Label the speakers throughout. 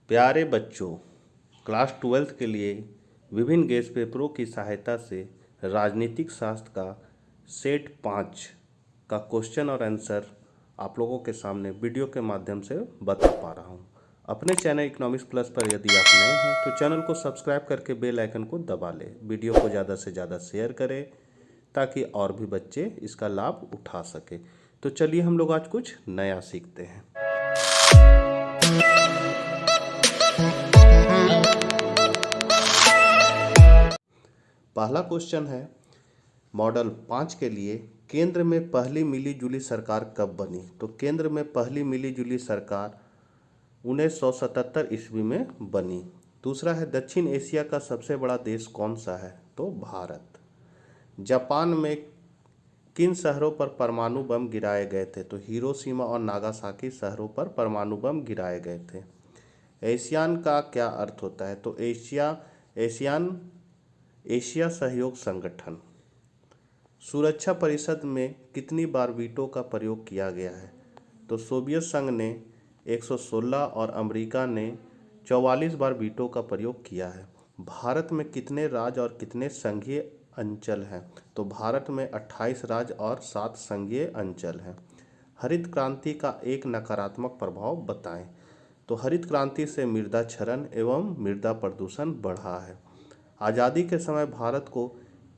Speaker 1: प्यारे बच्चों, class 12th के लिए विभिन्न गेस्ट पेपरों की सहायता से राजनीतिक शास्त्र का सेट 5 का क्वेश्चन और आंसर आप लोगों के सामने वीडियो के माध्यम से बता पा रहा हूं। अपने चैनल इकोनॉमिक्स प्लस पर यदि आप नए हैं तो चैनल को सब्सक्राइब करके बेल आइकन को दबा लें। वीडियो को ज़्यादा से ज़्यादा शेयर करें ताकि और भी बच्चे इसका लाभ उठा सके। तो चलिए हम लोग आज कुछ नया सीखते हैं। पहला क्वेश्चन है मॉडल 5 के लिए, केंद्र में पहली मिलीजुली सरकार कब बनी? तो केंद्र में पहली मिलीजुली सरकार 1977 ईस्वी में बनी। दूसरा है दक्षिण एशिया का सबसे बड़ा देश कौन सा है? तो भारत। जापान में किन शहरों पर परमाणु बम गिराए गए थे? तो हिरोशिमा और नागासाकी शहरों पर परमाणु बम गिराए गए थे। एशियान का क्या अर्थ होता है? तो एशिया सहयोग संगठन। सुरक्षा परिषद में कितनी बार वीटो का प्रयोग किया गया है? तो सोवियत संघ ने 116 और अमेरिका ने 44 बार वीटो का प्रयोग किया है। भारत में कितने राज्य और कितने संघीय अंचल हैं? तो भारत में 28 राज्य और 7 संघीय अंचल हैं। हरित क्रांति का एक नकारात्मक प्रभाव बताएं। तो हरित क्रांति से मृदा क्षरण एवं मृदा प्रदूषण बढ़ा है। आज़ादी के समय भारत को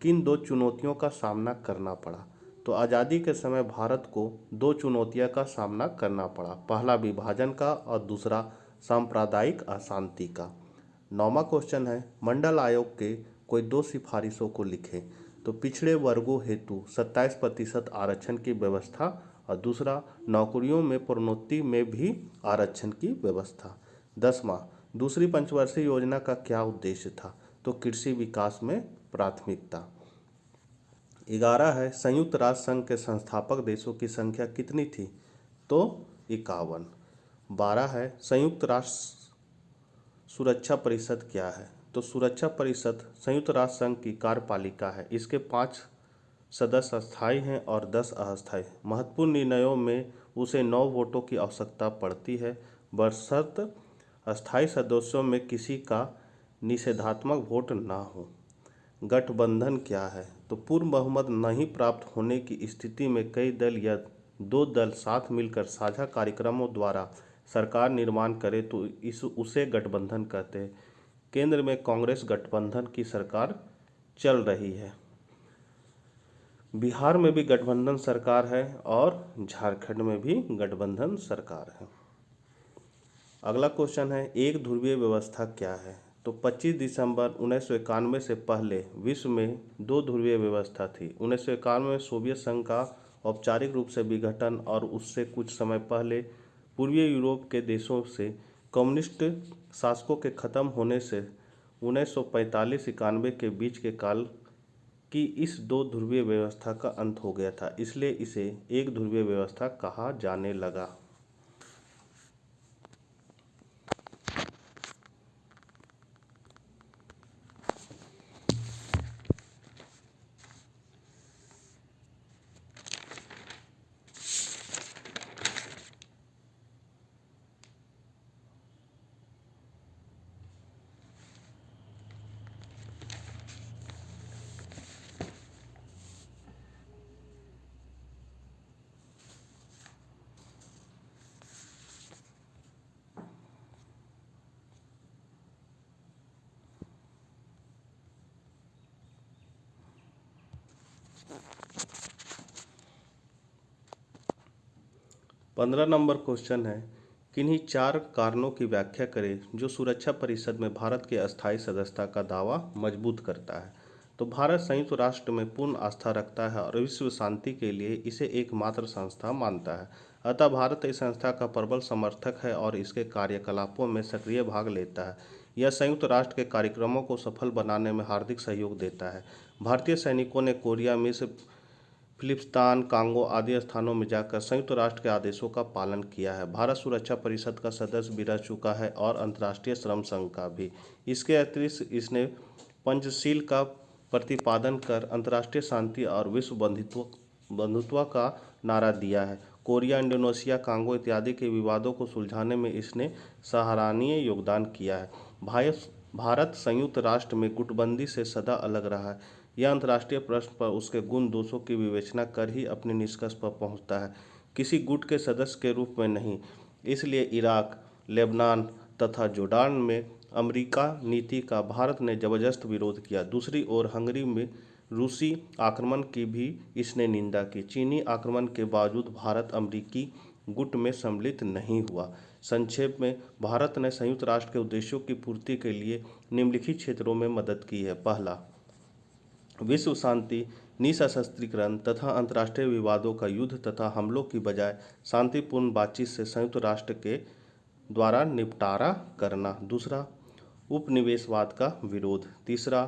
Speaker 1: किन 2 चुनौतियों का सामना करना पड़ा? तो आज़ादी के समय भारत को 2 चुनौतियों का सामना करना पड़ा। पहला विभाजन का और दूसरा सांप्रदायिक अशांति का। 9वां क्वेश्चन है मंडल आयोग के कोई 2 सिफारिशों को लिखें। तो पिछड़े वर्गों हेतु 27% आरक्षण की व्यवस्था और दूसरा नौकरियों में प्रोन्नति में भी आरक्षण की व्यवस्था। 10वां दूसरी पंचवर्षीय योजना का क्या उद्देश्य था? तो कृषि विकास में प्राथमिकता। 11 है संयुक्त राष्ट्र संघ के संस्थापक देशों की संख्या कितनी थी? तो 51। 12 है संयुक्त राष्ट्र सुरक्षा परिषद क्या है? तो सुरक्षा परिषद संयुक्त राष्ट्र संघ की कार्यपालिका है। इसके 5 सदस्य स्थायी हैं और 10 अस्थायी। महत्वपूर्ण निर्णयों में उसे 9 वोटों की आवश्यकता पड़ती है, बशर्ते अस्थायी सदस्यों में किसी का निषेधात्मक वोट न हो। गठबंधन क्या है? तो पूर्ण बहुमत नहीं प्राप्त होने की स्थिति में कई दल या 2 दल साथ मिलकर साझा कार्यक्रमों द्वारा सरकार निर्माण करे तो उसे गठबंधन कहते हैं। केंद्र में कांग्रेस गठबंधन की सरकार चल रही है। बिहार में भी गठबंधन सरकार है और झारखंड में भी गठबंधन सरकार है। अगला क्वेश्चन है एक ध्रुवीय व्यवस्था क्या है? तो 25 दिसंबर 1991 से पहले विश्व में 2 ध्रुवीय व्यवस्था थी। 1991 में सोवियत संघ का औपचारिक रूप से विघटन और उससे कुछ समय पहले पूर्वी यूरोप के देशों से कम्युनिस्ट शासकों के खत्म होने से 1945-91 के बीच के काल की इस 2 ध्रुवीय व्यवस्था का अंत हो गया था, इसलिए इसे एक ध्रुवीय व्यवस्था कहा जाने लगा। पंद्रह नंबर क्वेश्चन है किन्हीं 4 कारणों की व्याख्या करें जो सुरक्षा परिषद में भारत के अस्थायी सदस्यता का दावा मजबूत करता है। तो भारत संयुक्त राष्ट्र में पूर्ण आस्था रखता है और विश्व शांति के लिए इसे एकमात्र संस्था मानता है। अतः भारत इस संस्था का प्रबल समर्थक है और इसके कार्यकलापों में सक्रिय भाग लेता है। यह संयुक्त राष्ट्र के कार्यक्रमों को सफल बनाने में हार्दिक सहयोग देता है। भारतीय सैनिकों ने कोरिया, मिस्र, फिलिस्तीन, कांगो आदि स्थानों में जाकर संयुक्त राष्ट्र के आदेशों का पालन किया है। भारत सुरक्षा परिषद का सदस्य भी रह चुका है और अंतर्राष्ट्रीय श्रम संघ का भी। इसके अतिरिक्त इसने पंचशील का प्रतिपादन कर अंतर्राष्ट्रीय शांति और विश्व बंधुत्व का नारा दिया है। कोरिया, इंडोनेशिया, कांगो इत्यादि के विवादों को सुलझाने में इसने सराहनीय योगदान किया है। भारत संयुक्त राष्ट्र में गुटबंदी से सदा अलग रहा है। यह अंतर्राष्ट्रीय प्रश्न पर उसके गुण दोषों की विवेचना कर ही अपने निष्कर्ष पर पहुंचता है, किसी गुट के सदस्य के रूप में नहीं। इसलिए इराक, लेबनान तथा जोर्डान में अमेरिका नीति का भारत ने जबरदस्त विरोध किया। दूसरी ओर हंगरी में रूसी आक्रमण की भी इसने निंदा की। चीनी आक्रमण के बावजूद भारत अमेरिकी गुट में सम्मिलित नहीं हुआ। संक्षेप में, भारत ने संयुक्त राष्ट्र के उद्देश्यों की पूर्ति के लिए निम्नलिखित क्षेत्रों में मदद की है। पहला, विश्व शांति, निःशस्त्रीकरण तथा अंतर्राष्ट्रीय विवादों का युद्ध तथा हमलों की बजाय शांतिपूर्ण बातचीत से संयुक्त राष्ट्र के द्वारा निपटारा करना। दूसरा, उपनिवेशवाद का विरोध। तीसरा,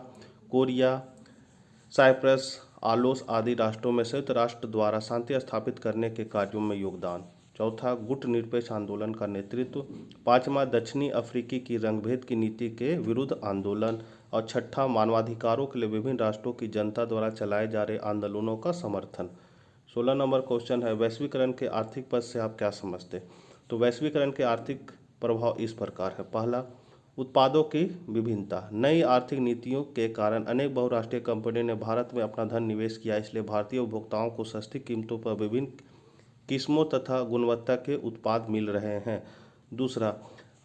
Speaker 1: कोरिया, साइप्रस, आलोस आदि राष्ट्रों में संयुक्त राष्ट्र द्वारा शांति स्थापित करने के कार्यों में योगदान। चौथा, गुट निरपेक्ष आंदोलन का नेतृत्व। पांचवा, दक्षिणी अफ्रीकी की रंगभेद की नीति के विरुद्ध आंदोलन। और छठा, मानवाधिकारों के लिए विभिन्न राष्ट्रों की जनता द्वारा चलाए जा रहे आंदोलनों का समर्थन। 16 नंबर क्वेश्चन है, वैश्वीकरण के आर्थिक पद से आप क्या समझते? तो वैश्वीकरण के आर्थिक प्रभाव इस प्रकार है। पहला, उत्पादों की विभिन्नता। नई आर्थिक नीतियों के कारण अनेक बहुराष्ट्रीय कंपनियों ने भारत में अपना धन निवेश किया, इसलिए भारतीय उपभोक्ताओं को सस्ती कीमतों पर विभिन्न किस्मों तथा गुणवत्ता के उत्पाद मिल रहे हैं। दूसरा,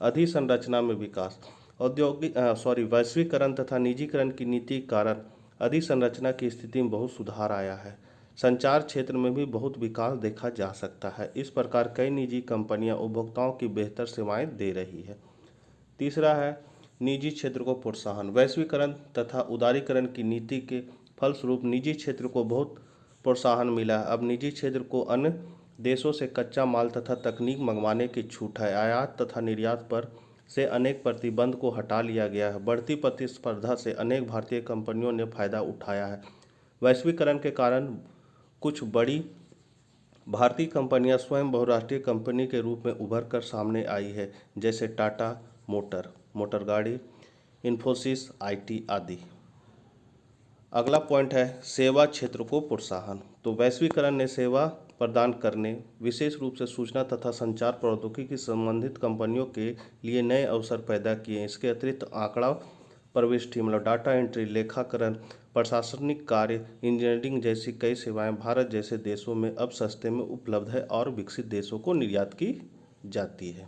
Speaker 1: अधोसंरचना में विकास। वैश्वीकरण तथा निजीकरण की नीति के कारण अधोसंरचना की स्थिति में बहुत सुधार आया है। संचार क्षेत्र में भी बहुत विकास देखा जा सकता है। इस प्रकार कई निजी कंपनियां उपभोक्ताओं की बेहतर सेवाएं दे रही है। तीसरा है, निजी क्षेत्र को प्रोत्साहन। वैश्वीकरण तथा उदारीकरण की नीति के फलस्वरूप निजी क्षेत्र को बहुत प्रोत्साहन मिला है। अब निजी क्षेत्र को अन्य देशों से कच्चा माल तथा तकनीक मंगवाने की छूट है। आयात तथा निर्यात पर से अनेक प्रतिबंध को हटा लिया गया है। बढ़ती प्रतिस्पर्धा से अनेक भारतीय कंपनियों ने फायदा उठाया है। वैश्वीकरण के कारण कुछ बड़ी भारतीय कंपनियां स्वयं बहुराष्ट्रीय कंपनी के रूप में उभर कर सामने आई है, जैसे टाटा मोटर गाड़ी, इन्फोसिस, आईटी आदि। अगला पॉइंट है, सेवा क्षेत्र को प्रोत्साहन। तो वैश्वीकरण ने सेवा प्रदान करने, विशेष रूप से सूचना तथा संचार प्रौद्योगिकी संबंधित कंपनियों के लिए नए अवसर पैदा किए। इसके अतिरिक्त आंकड़ा प्रविष्टि डाटा एंट्री, लेखाकरण, प्रशासनिक कार्य, इंजीनियरिंग जैसी कई सेवाएं भारत जैसे देशों में अब सस्ते में उपलब्ध है और विकसित देशों को निर्यात की जाती है।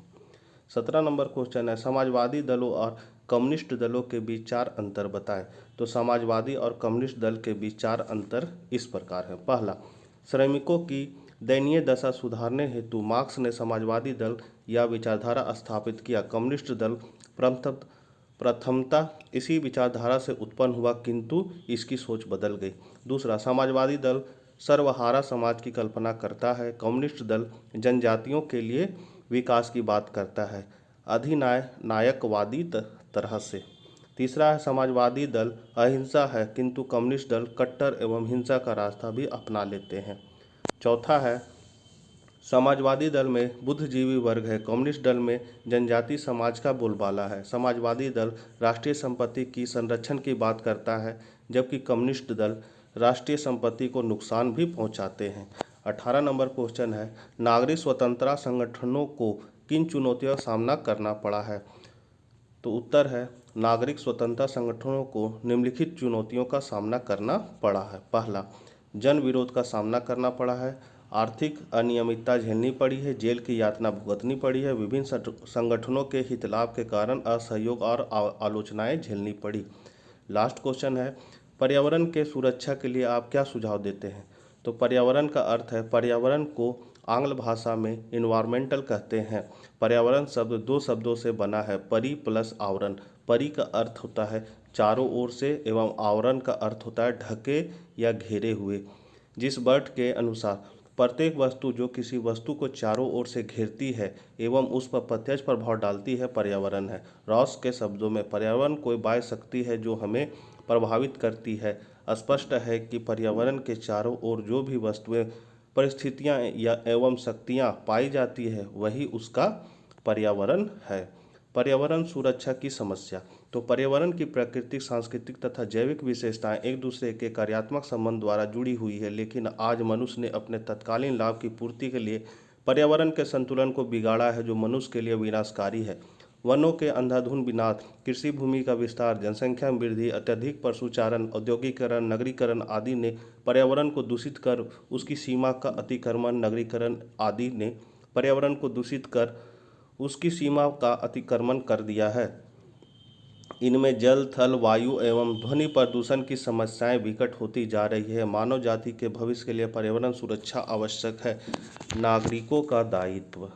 Speaker 1: 17 नंबर क्वेश्चन है, समाजवादी दलों और कम्युनिस्ट दलों के बीच 4 अंतर बताएं। तो समाजवादी और कम्युनिस्ट दल के बीच 4 अंतर इस प्रकार है। पहला, श्रमिकों की दयनीय दशा सुधारने हेतु मार्क्स ने समाजवादी दल या विचारधारा स्थापित किया। कम्युनिस्ट दल प्रथमतः इसी विचारधारा से उत्पन्न हुआ, किंतु इसकी सोच बदल गई। दूसरा, समाजवादी दल सर्वहारा समाज की कल्पना करता है। कम्युनिस्ट दल जनजातियों के लिए विकास की बात करता है, अधिनायकवादी तरह से। तीसरा है, समाजवादी दल अहिंसा है, किंतु कम्युनिस्ट दल कट्टर एवं हिंसा का रास्ता भी अपना लेते हैं। चौथा है, समाजवादी दल में बुद्धिजीवी वर्ग है, कम्युनिस्ट दल में जनजाति समाज का बोलबाला है। समाजवादी दल राष्ट्रीय संपत्ति की संरक्षण की बात करता है, जबकि कम्युनिस्ट दल राष्ट्रीय संपत्ति को नुकसान भी पहुंचाते हैं। 18 नंबर क्वेश्चन है, नागरिक स्वतंत्रता संगठनों को किन चुनौतियों का सामना करना पड़ा है? तो उत्तर है, नागरिक स्वतंत्रता संगठनों को निम्नलिखित चुनौतियों का सामना करना पड़ा है। पहला, जन विरोध का सामना करना पड़ा है, आर्थिक अनियमितता झेलनी पड़ी है, जेल की यातना भुगतनी पड़ी है, विभिन्न संगठनों के हितलाभ के कारण असहयोग और आलोचनाएं झेलनी पड़ी। लास्ट क्वेश्चन है, पर्यावरण के सुरक्षा के लिए आप क्या सुझाव देते हैं? तो पर्यावरण का अर्थ है, पर्यावरण को आंग्ल भाषा में इन्वायरमेंटल कहते हैं। पर्यावरण शब्द 2 शब्दों से बना है, परि प्लस आवरण। परि का अर्थ होता है चारों ओर से एवं आवरण का अर्थ होता है ढके या घेरे हुए। जिस वर्ड के अनुसार प्रत्येक वस्तु जो किसी वस्तु को चारों ओर से घेरती है एवं उस पर प्रत्यक्ष प्रभाव डालती है, पर्यावरण है। रॉस के शब्दों में, पर्यावरण कोई बाह्य शक्ति है जो हमें प्रभावित करती है। स्पष्ट है कि पर्यावरण के चारों ओर जो भी वस्तुएं, परिस्थितियां या एवं शक्तियां पाई जाती है, वही उसका पर्यावरण है। पर्यावरण सुरक्षा की समस्या। तो पर्यावरण की प्राकृतिक, सांस्कृतिक तथा जैविक विशेषताएं एक दूसरे के कार्यात्मक संबंध द्वारा जुड़ी हुई है, लेकिन आज मनुष्य ने अपने तत्कालीन लाभ की पूर्ति के लिए पर्यावरण के संतुलन को बिगाड़ा है, जो मनुष्य के लिए विनाशकारी है। वनों के अंधाधुंध विनाश, कृषि भूमि का विस्तार, जनसंख्या में वृद्धि, अत्यधिक पशुचारण, औद्योगिकरण, नगरीकरण आदि ने पर्यावरण को दूषित कर उसकी सीमा का अतिक्रमण नगरीकरण आदि ने पर्यावरण को दूषित कर उसकी सीमा का अतिक्रमण कर दिया है। इनमें जल, थल, वायु एवं ध्वनि प्रदूषण की समस्याएं विकट होती जा रही है। मानव जाति के भविष्य के लिए पर्यावरण सुरक्षा आवश्यक है। नागरिकों का दायित्व।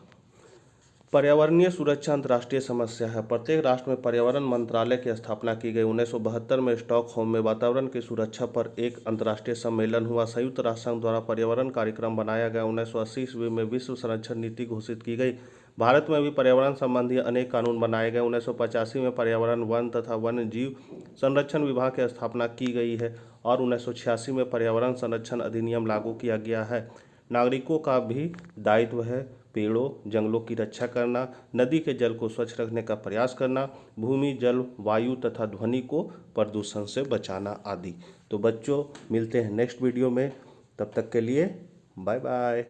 Speaker 1: पर्यावरणीय सुरक्षा अंतर्राष्ट्रीय समस्या है। प्रत्येक राष्ट्र में पर्यावरण मंत्रालय की स्थापना की गई। 1972 में स्टॉकहोम में वातावरण की सुरक्षा पर एक अंतर्राष्ट्रीय सम्मेलन हुआ। संयुक्त राष्ट्र संघ द्वारा पर्यावरण कार्यक्रम बनाया गया। 1980 ईस्वी में विश्व संरक्षण नीति घोषित की गई। भारत में भी पर्यावरण संबंधी अनेक कानून बनाए गए। 1985 में पर्यावरण, वन तथा वन्य जीव संरक्षण विभाग की स्थापना की गई है और 1986 में पर्यावरण संरक्षण अधिनियम लागू किया गया है। नागरिकों का भी दायित्व है पेड़ों, जंगलों की रक्षा करना, नदी के जल को स्वच्छ रखने का प्रयास करना, भूमि, जल, वायु तथा ध्वनि को प्रदूषण से बचाना आदि। तो बच्चों, मिलते हैं नेक्स्ट वीडियो में। तब तक के लिए बाय बाय।